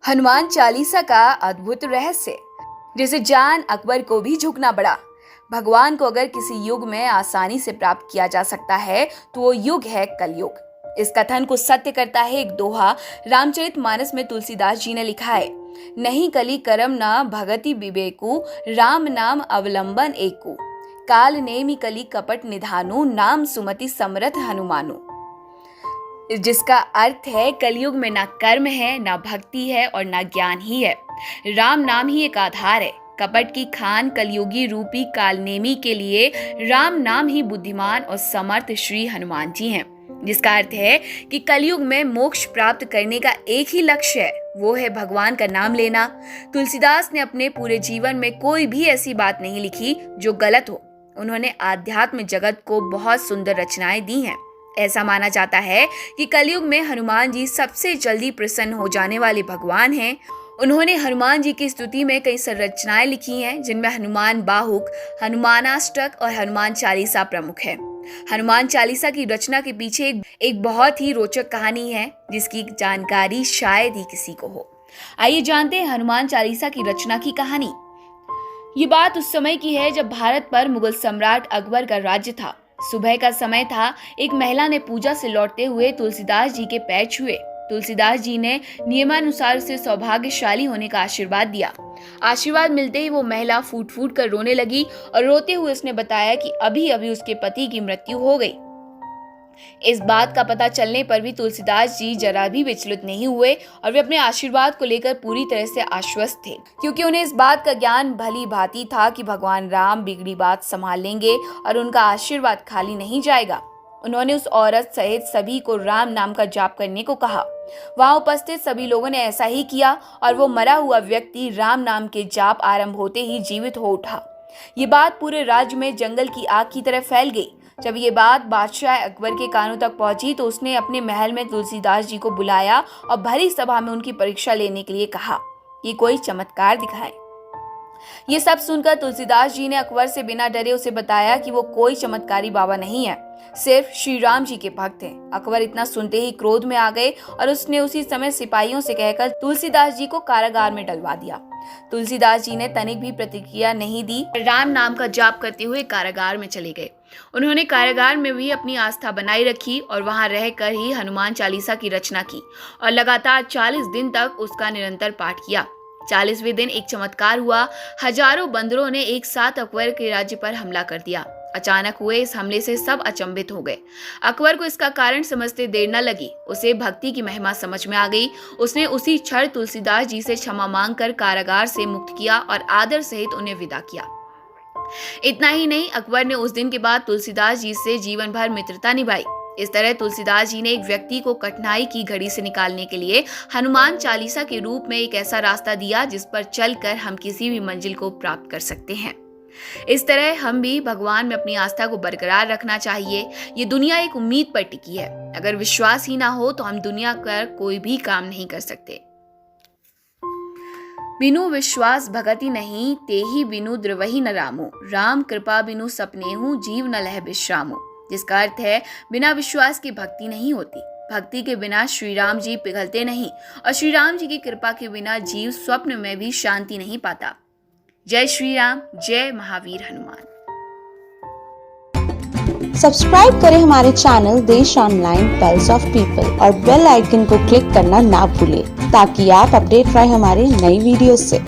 हनुमान चालीसा का अद्भुत रहस्य, जिसे जान अकबर को भी झुकना पड़ा। भगवान को अगर किसी युग में आसानी से प्राप्त किया जा सकता है तो वो युग है कलयुग। इस कथन को सत्य करता है एक दोहा रामचरितमानस में तुलसीदास जी ने लिखा है, नहीं कली करम न भगति विवेकु, राम नाम अवलंबन एकु, काल नेमि कली कपट निधानु, नाम सुमति समरथ हनुमानु। जिसका अर्थ है कलयुग में ना कर्म है, ना भक्ति है और ना ज्ञान ही है। राम नाम ही एक आधार है। कपट की खान कलयुगी रूपी कालनेमी के लिए राम नाम ही बुद्धिमान और समर्थ श्री हनुमान जी हैं। जिसका अर्थ है कि कलयुग में मोक्ष प्राप्त करने का एक ही लक्ष्य है, वो है भगवान का नाम लेना। तुलसीदास ने अपने पूरे जीवन में कोई भी ऐसी बात नहीं लिखी जो गलत हो। उन्होंने आध्यात्म जगत को बहुत सुंदर रचनाएं दी हैं। ऐसा माना जाता है कि कलयुग में हनुमान जी सबसे जल्दी प्रसन्न हो जाने वाले भगवान हैं। उन्होंने हनुमान जी की स्तुति में कई संरचनाएं लिखी हैं, जिनमें हनुमान बाहुक, हनुमानाष्टक और हनुमान चालीसा प्रमुख है। हनुमान चालीसा की रचना के पीछे एक बहुत ही रोचक कहानी है, जिसकी जानकारी शायद ही किसी को हो। आइए जानते हैं हनुमान चालीसा की रचना की कहानी। ये बात उस समय की है जब भारत पर मुगल सम्राट अकबर का राज्य था। सुबह का समय था। एक महिला ने पूजा से लौटते हुए तुलसीदास जी के पैर छुए। तुलसीदास जी ने नियमानुसार उसे सौभाग्यशाली होने का आशीर्वाद दिया। आशीर्वाद मिलते ही वो महिला फूट फूट कर रोने लगी और रोते हुए उसने बताया कि अभी अभी उसके पति की मृत्यु हो गई। इस बात का पता चलने पर भी तुलसीदास जी जरा भी विचलित नहीं हुए और वे अपने आशीर्वाद को लेकर पूरी तरह से आश्वस्त थे, क्योंकि उन्हें इस बात का ज्ञान भली भांति था कि भगवान राम बिगड़ी बात संभाल लेंगे और उनका आशीर्वाद खाली नहीं जाएगा। उन्होंने उस औरत सहित सभी को राम नाम का जाप करने को कहा। वहां उपस्थित सभी लोगों ने ऐसा ही किया और वो मरा हुआ व्यक्ति राम नाम के जाप आरंभ होते ही जीवित हो उठा। ये बात पूरे राज्य में जंगल की आग की तरह फैल गई। जब ये बात बादशाह अकबर के कानों तक पहुंची तो उसने अपने महल में तुलसीदास जी को बुलाया और भरी सभा में उनकी परीक्षा लेने के लिए कहा कि कोई चमत्कार दिखाए। ये सब सुनकर तुलसीदास जी ने अकबर से बिना डरे उसे बताया कि वो कोई चमत्कारी बाबा नहीं है, सिर्फ श्री राम जी के भक्त हैं। अकबर इतना सुनते ही क्रोध में आ गए और उसने उसी समय सिपाहियों से कहकर तुलसीदास जी को कारागार में डलवा दिया। तुलसीदास जी ने तनिक भी प्रतिक्रिया नहीं दी, राम नाम का जाप करते हुए कारागार में चले गए। उन्होंने कारागार में भी अपनी आस्था बनाए रखी और वहां रहकर ही हनुमान चालीसा की रचना की और लगातार 40 दिन तक उसका निरंतर पाठ किया। 40वें दिन एक चमत्कार हुआ। हजारों बंदरों ने एक साथ अकबर के राज्य पर हमला कर दिया। अचानक हुए इस हमले से सब अचंभित हो गए। अकबर को इसका कारण समझते देर न लगी। उसे भक्ति की महिमा समझ में आ गई। उसने उसी क्षण तुलसीदास जी से क्षमा मांगकर कारागार से मुक्त किया और आदर सहित उन्हें विदा किया। इतना ही नहीं, अकबर ने उस दिन के बाद तुलसीदास जी से जीवन भर मित्रता निभाई। इस तरह तुलसीदास जी ने एक व्यक्ति को कठिनाई की घड़ी से निकालने के लिए हनुमान चालीसा के रूप में एक ऐसा रास्ता दिया जिस पर चलकर हम किसी भी मंजिल को प्राप्त कर सकते हैं। इस तरह हम भी भगवान में अपनी आस्था को बरकरार रखना चाहिए। ये दुनिया एक उम्मीद पर टिकी है। अगर विश्वास ही ना हो तो हम दुनिया का कोई भी काम नहीं कर सकते। बिनु विश्वास भगति नहीं, तेहि बिनु द्रवहि न रामो, राम कृपा बिनु सपनेहु, जीव न लह विश्रामो। जिसका अर्थ है बिना विश्वास की भक्ति नहीं होती, भक्ति के बिना श्री राम जी पिघलते नहीं और श्री राम जी की कृपा के बिना जीव स्वप्न में भी शांति नहीं पाता। जय श्री राम, जय महावीर हनुमान। सब्सक्राइब करें हमारे चैनल देश ऑनलाइन पल्स ऑफ पीपल और बेल आइकन को क्लिक करना ना भूलें, ताकि आप अपडेट रहे हमारे नई वीडियो से।